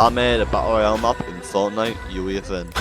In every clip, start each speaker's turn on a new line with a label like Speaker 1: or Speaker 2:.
Speaker 1: I made a Battle Royale map in Fortnite UEFN.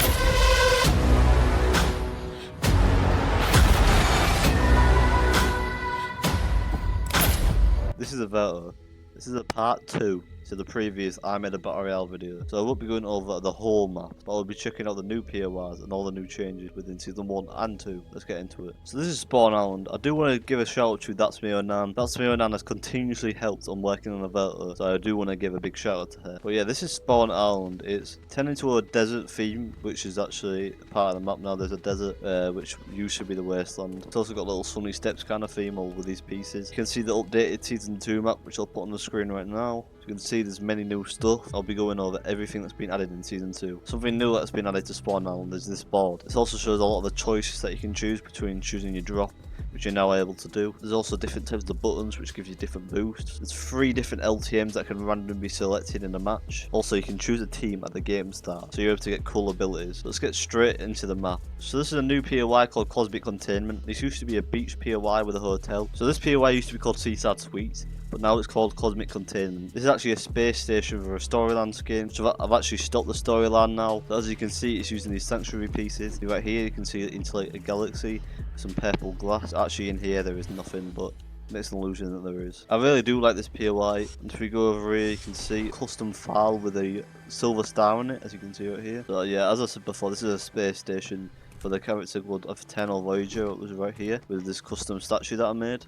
Speaker 1: This is a Verto. This is a part 2 to the previous I made a Battle Royale video. So I won't be going over the whole map, but I'll be checking out the new POIs and all the new changes within Season 1 and 2. Let's get into it. So this is Spawn Island. I do want to give a shout out to That's Me or Nan. That's Me or Nan has continuously helped on working on the Verto, so I do want to give a big shout out to her. But yeah, this is Spawn Island. It's turned into a desert theme, which is actually part of the map now. There's a desert, which used to be the wasteland. It's also got a little sunny steps kind of theme all with these pieces. You can see the updated Season 2 map, which I'll put on the screen right now. You can see there's many new stuff. I'll be going over everything that's been added in Season 2. Something new that's been added to Spawn Island is this board. This also shows a lot of the choices that you can choose between choosing your drop, which you're now able to do. There's also different types of buttons which gives you different boosts. There's 3 different LTMs that can randomly be selected in a match. Also, you can choose a team at the game start, so you're able to get cool abilities. Let's get straight into the map. So this is a new POI called Cosmic Containment. This used to be a beach POI with a hotel. So this POI used to be called Seaside Suites, but now it's called Cosmic Containment. This is actually a space station for a storyline skin, so I've actually stopped the storyline now. But as you can see, it's using these sanctuary pieces. Right here you can see it into like a galaxy, some purple glass. Actually in here there is nothing, but it's an illusion that there is. I really do like this POI, and if we go over here you can see custom file with a silver star on it, as you can see right here. So yeah, as I said before, this is a space station for the character called Eternal Voyager. It was right here with this custom statue that I made.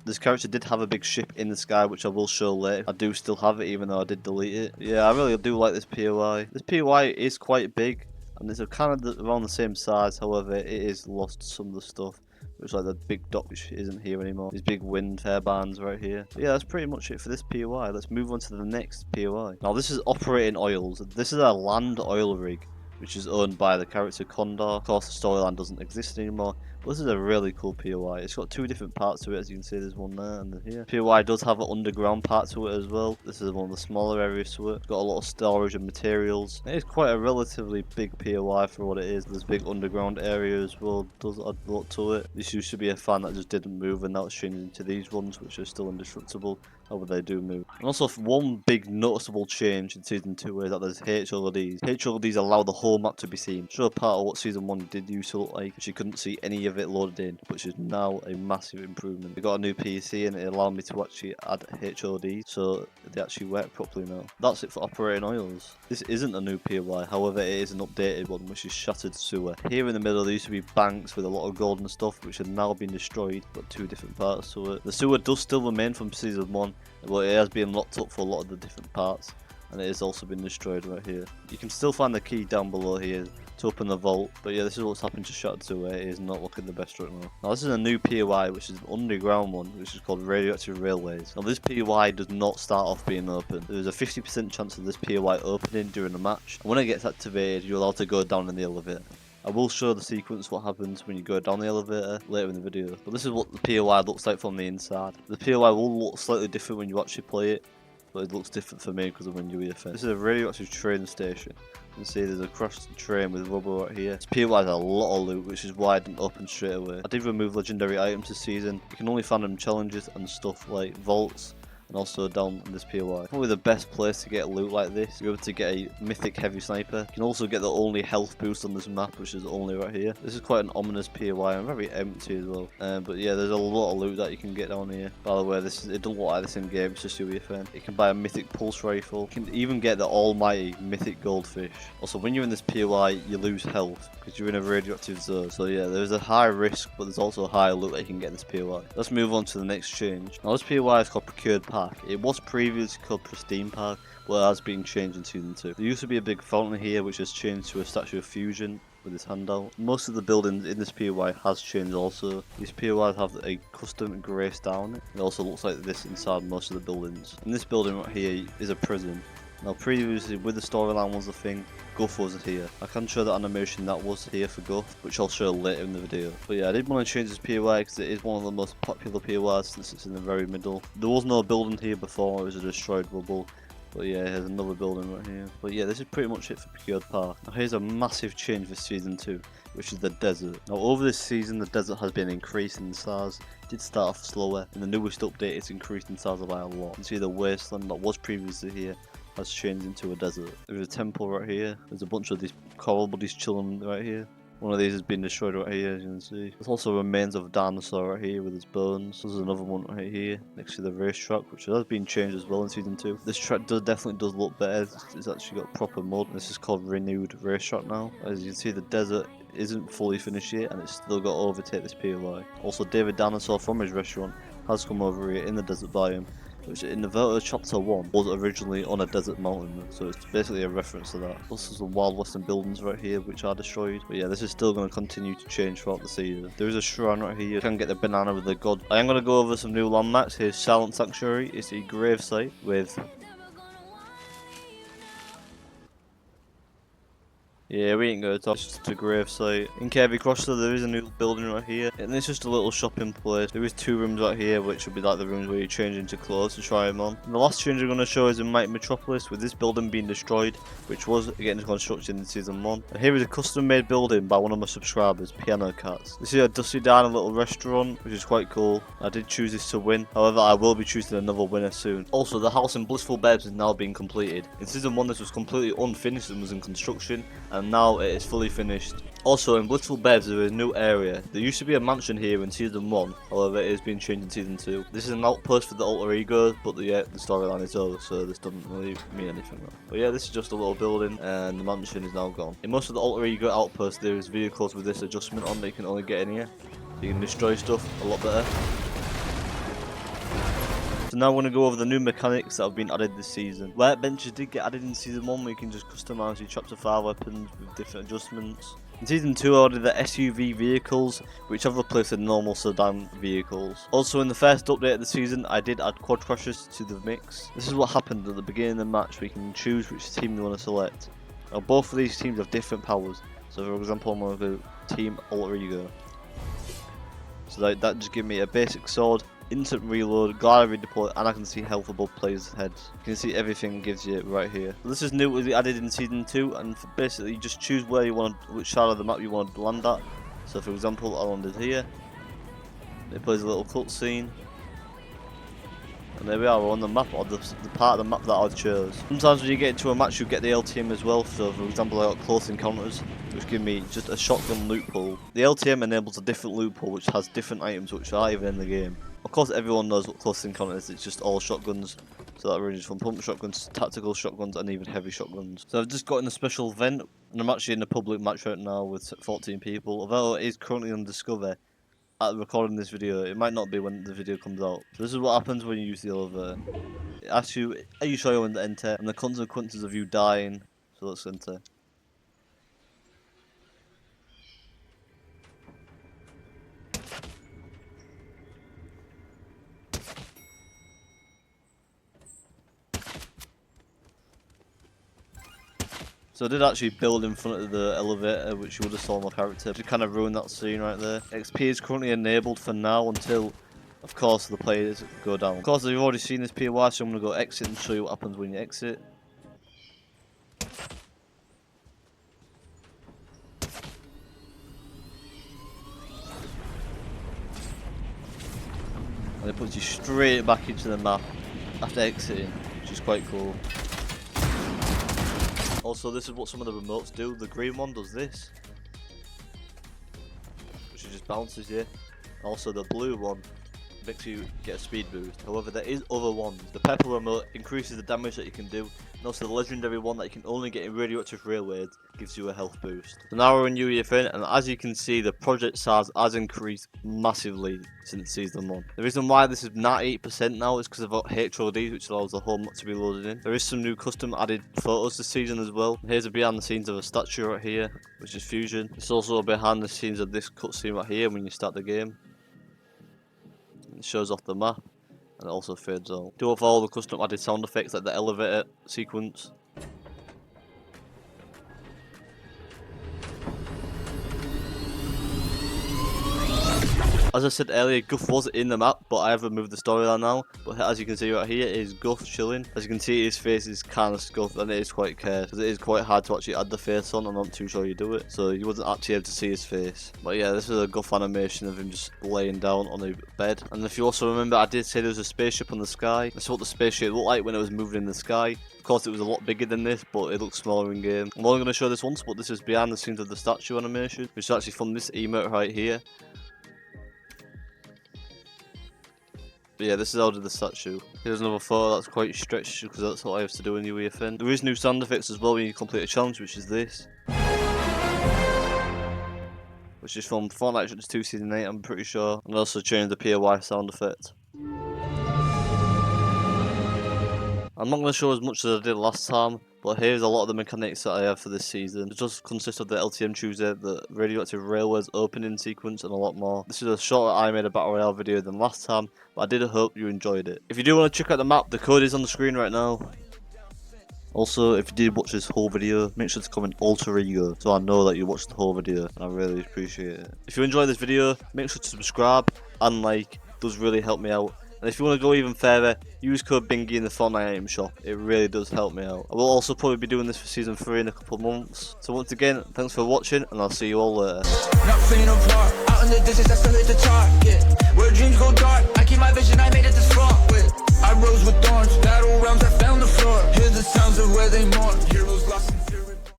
Speaker 1: This character did have a big ship in the sky, which I will show later. I do still have it, even though I did delete it. Yeah, I really do like this POI. This POI is quite big, and it's kind of around the same size. However, it is lost some of the stuff. It's like the big dock which isn't here anymore. These big wind turbines right here. But yeah, that's pretty much it for this POI. Let's move on to the next POI. Now, this is Operating Oils. This is a land oil rig, which is owned by the character Condor. Of course, the storyline doesn't exist anymore. But this is a really cool POI. It's got 2 different parts to it, as you can see. There's one there and then here. POI does have an underground part to it as well. This is one of the smaller areas to it. It's got a lot of storage and materials. It is quite a relatively big POI for what it is. There's a big underground area as well. Does add a lot to it. This used to be a fan that just didn't move, and now it's changed into these ones, which are still indestructible. However, they do move. And also, one big noticeable change in Season 2 is that there's HLDs. HLDs allow the whole map to be seen. Show a part of what Season 1 did used to look like, which you couldn't see any of it loaded in, which is now a massive improvement. We got a new PC and it allowed me to actually add HLDs, so they actually work properly now. That's it for Operating Oils. This isn't a new POI, however, it is an updated one, which is Shattered Sewer. Here in the middle, there used to be banks with a lot of golden stuff, which have now been destroyed, but 2 different parts to it. The sewer does still remain from Season 1, but it has been locked up for a lot of the different parts, and it has also been destroyed right here. You can still find the key down below here to open the vault, but yeah, this is what's happened to Shattered Sewer. It is not looking the best right now. Now this is a new POI, which is an underground one, which is called Radioactive Railways. Now this POI does not start off being open. There's a 50% chance of this POI opening during a match, and when it gets activated, you're allowed to go down in the elevator. I will show the sequence what happens when you go down the elevator later in the video, but this is what the POI looks like from the inside. The POI will look slightly different when you actually play it, but it looks different for me because I'm in UEFN. This is a radioactive train station. You can see there's a crashed train with rubber right here. This POI has a lot of loot, which is why I didn't open straight away. I did remove legendary items this season. You can only find them challenges and stuff like vaults, and also down in this POI. Probably the best place to get loot like this. You're able to get a mythic heavy sniper. You can also get the only health boost on this map, which is only right here. This is quite an ominous POI and very empty as well. But yeah, there's a lot of loot that you can get down here. By the way, it doesn't look like this in game, it's just UEFN. You can buy a mythic pulse rifle. You can even get the almighty mythic goldfish. Also, when you're in this POI, you lose health because you're in a radioactive zone. So yeah, there's a high risk, but there's also a high loot that you can get in this POI. Let's move on to the next change. Now this POI is called Procured Park. It was previously called Pristine Park, but it has been changed in Season 2. There used to be a big fountain here, which has changed to a statue of fusion with this handout. Most of the buildings in this POI has changed also. These POIs have a custom grey star on it. It also looks like this inside most of the buildings. And this building right here is a prison. Now previously, with the storyline was a thing, Guff was here. I can show the animation that was here for Guff, which I'll show later in the video. But yeah, I did want to change this POI because it is one of the most popular POIs since it's in the very middle. There was no building here before, it was a destroyed rubble. But yeah, here's another building right here. But yeah, this is pretty much it for Procured Park. Now here's a massive change for Season 2, which is the desert. Now over this season, the desert has been increasing in size. It did start off slower. In the newest update, it's increased in size by a lot. You can see the wasteland that was previously here has changed into a desert. There's a temple right here. There's a bunch of these coral buddies chilling right here. One of these has been destroyed right here, as you can see. There's also remains of a dinosaur right here with its bones. There's another one right here next to the racetrack, which has been changed as well in Season 2. This track definitely does look better. It's actually got proper mud. This is called Renewed Racetrack now. As you can see, the desert isn't fully finished yet, and it's still got to overtake this POI. Also, David Dinosaur from his restaurant has come over here in the desert biome, which in the Verta Chapter 1 was originally on a desert mountain, so it's basically a reference to that. Plus there's some Wild Western buildings right here which are destroyed, but yeah, this is still going to continue to change throughout the season. There is a shrine right here, you can get the banana with the god. I am going to go over some new landmarks. Here's Silent Sanctuary, it's a grave site with... Yeah, we ain't gonna talk, it's just a grave site. In Kirby Crossler there is a new building right here, and it's just a little shopping place. There is 2 rooms right here, which will be like the rooms where you change into clothes to try them on. And the last change I'm gonna show is in Mighty Metropolis, with this building being destroyed, which was getting construction in Season 1. And here is a custom made building by one of my subscribers, Piano Cats. This is a dusty down little restaurant, which is quite cool. I did choose this to win, however I will be choosing another winner soon. Also, the house in Blissful Babes is now being completed. In Season 1 this was completely unfinished and was in construction, and now it is fully finished. Also in Blissful Babes there is a new area. There used to be a mansion here in Season 1, however it has been changed in Season 2. This is an outpost for the alter egos, but the storyline is over, so this doesn't really mean anything. But yeah, this is just a little building, and the mansion is now gone. In most of the alter ego outposts there is vehicles with this adjustment on that you can only get in here. So you can destroy stuff a lot better. So now we're going to go over the new mechanics that have been added this season. Workbenches did get added in Season 1 where you can just customise your Chapter 5 weapons with different adjustments. In Season 2 I added the SUV vehicles, which have replaced the normal sedan vehicles. Also in the first update of the season I did add quad crashes to the mix. This is what happened at the beginning of the match, where you can choose which team you want to select. Now both of these teams have different powers. So for example I'm going to go Team Alter Ego. So that just gives me a basic sword, instant reload, glider redeploy, and I can see health above players' heads. You can see everything gives you right here. So this is new, was added in Season 2, and basically you just choose where you want, which side of the map you want to land at. So for example, I landed here. It plays a little cutscene. And there we are, we're on the map, or the part of the map that I chose. Sometimes when you get into a match you get the LTM as well, so for example I got Close Encounters, which give me just a shotgun loot pool. The LTM enables a different loot pool which has different items which are even in the game. Of course everyone knows what Close Encounters is, it's just all shotguns. So that ranges from pump shotguns, tactical shotguns, and even heavy shotguns. So I've just got in a special event, and I'm actually in a public match right now with 14 people. Although it is currently on Discover, at recording this video, it might not be when the video comes out. So this is what happens when you use the elevator. It asks you, are you sure you want to enter, and the consequences of you dying. So let's enter. So I did actually build in front of the elevator, which you would have saw my character. To kind of ruin that scene right there. XP is currently enabled for now until, of course, the players go down. Of course, you've already seen this POI, so I'm going to go exit and show you what happens when you exit. And it puts you straight back into the map after exiting, which is quite cool. Also, this is what some of the remotes do. The green one does this, which just bounces you. Also, the blue one makes you get a speed boost. However, there is other ones. The purple remote increases the damage that you can do, and also the legendary one that you can only get in radioactive railways gives you a health boost. So now we're in UEFN, and as you can see, the project size has increased massively since Season 1. The reason why this is 98% now is because of HOD, which allows the whole map to be loaded in. There is some new custom added photos this season as well. Here's a behind the scenes of a statue right here, which is Fusion. It's also a behind the scenes of this cutscene right here when you start the game. It shows off the map, and it also fades out. Do have all the custom added sound effects like the elevator sequence. As I said earlier, Guff was in the map, but I have removed the storyline now. But as you can see right here, is Guff chilling. As you can see, his face is kind of scuffed, and it is quite cursed, because it is quite hard to actually add the face on. I'm not too sure you do it, so you wasn't actually able to see his face. But yeah, this is a Guff animation of him just laying down on a bed. And if you also remember, I did say there was a spaceship on the sky. This is what the spaceship looked like when it was moving in the sky. Of course, it was a lot bigger than this, but it looks smaller in game. I'm only going to show this once, but this is behind the scenes of the statue animation, which is actually from this emote right here. But yeah, this is how I did the statue. Here's another photo that's quite stretched because that's what I have to do in UEFN. There is new sound effects as well when you complete a challenge, which is this. Which is from Fortnite Chapter 2 Season 8, I'm pretty sure. And also changed the POI sound effect. I'm not going to show as much as I did last time, but here's a lot of the mechanics that I have for this season. It does consist of the LTM Tuesday, the radioactive railways opening sequence, and a lot more. This is a shorter I made a Battle Royale video than last time, but I did hope you enjoyed it. If you do want to check out the map, the code is on the screen right now. Also, if you did watch this whole video, make sure to comment alter ego so I know that you watched the whole video, and I really appreciate it. If you enjoyed this video, make sure to subscribe and like, it does really help me out. And if you want to go even further, use code Bingy in the Fortnite item shop. It really does help me out. I will also probably be doing this for Season 3 in a couple of months. So once again, thanks for watching, and I'll see you all later.